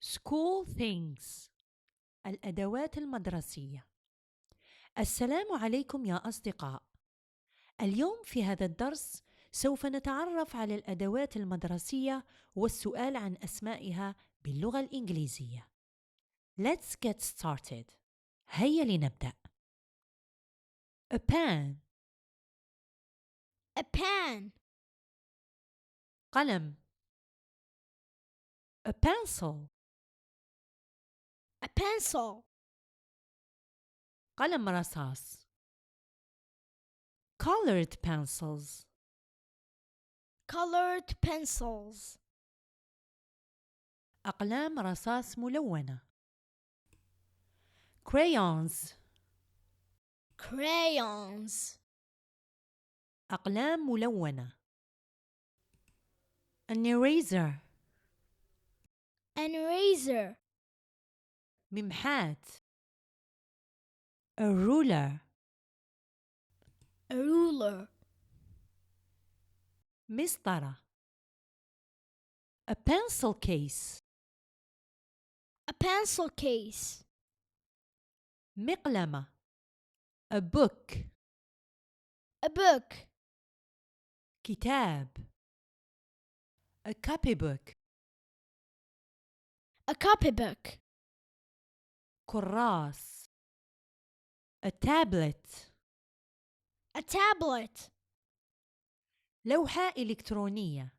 School things. الادوات المدرسية. السلام عليكم يا أصدقاء. اليوم في هذا الدرس سوف نتعرف على الادوات المدرسية والسؤال عن اسمائها باللغة الانجليزية. Let's get started. هيا لنبدأ. A pen. A pen. قلم. A pencil. A pencil. قلم رصاص. Colored pencils. Colored pencils. أقلام رصاص ملونة. Crayons. Crayons. أقلام ملونة. An eraser. An eraser. ممحات. A ruler. A ruler. مسطرة. A pencil case. A pencil case. مقلمة. A book. A book. كتاب. A copybook. A copybook. كراس. A tablet. A tablet. لوحة إلكترونية.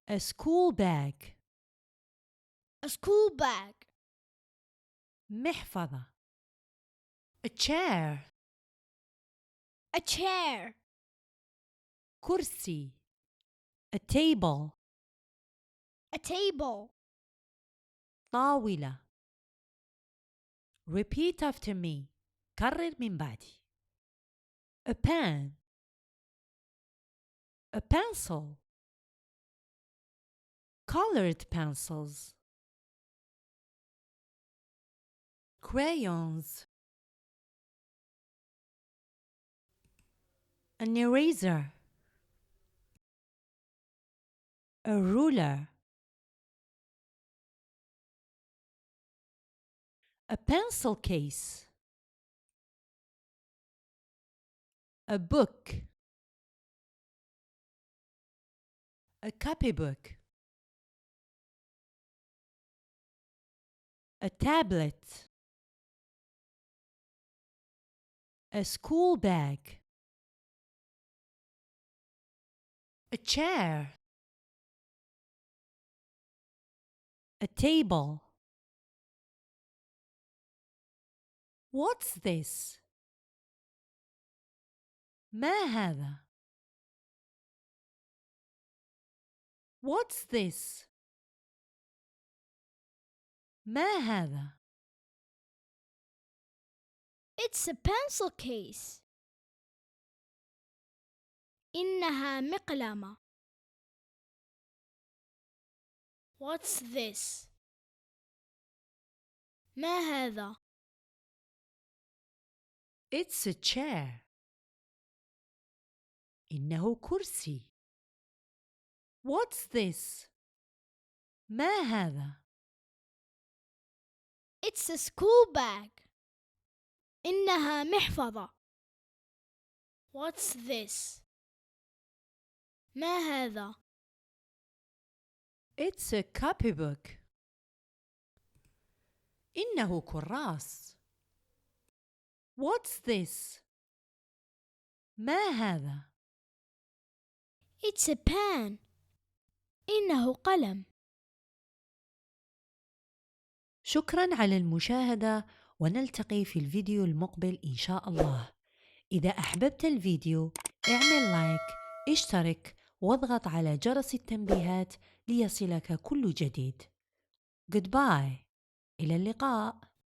A school bag. A school bag. محفظة. A chair. A chair. كرسي. A table. A table. طاولة. Repeat after me. كرر من بعدي. A pen. A pencil. Colored pencils. Crayons. An eraser. A ruler. A pencil case. A book. A copybook. A tablet. A school bag. A chair. A table. What's this? ما هذا؟ What's this? ما هذا؟ It's a pencil case. إنها مقلمة. What's this? ما هذا؟ It's a chair. إنه كرسي. What's this? ما هذا؟ It's a school bag. إنها محفظة. What's this? ما هذا؟ It's a copybook. إنه كراس. What's this? ما هذا؟ It's a pen. إنه قلم. شكرا على المشاهدة، ونلتقي في الفيديو المقبل إن شاء الله. إذا أحببت الفيديو اعمل لايك، اشترك واضغط على جرس التنبيهات ليصلك كل جديد. Goodbye. إلى اللقاء.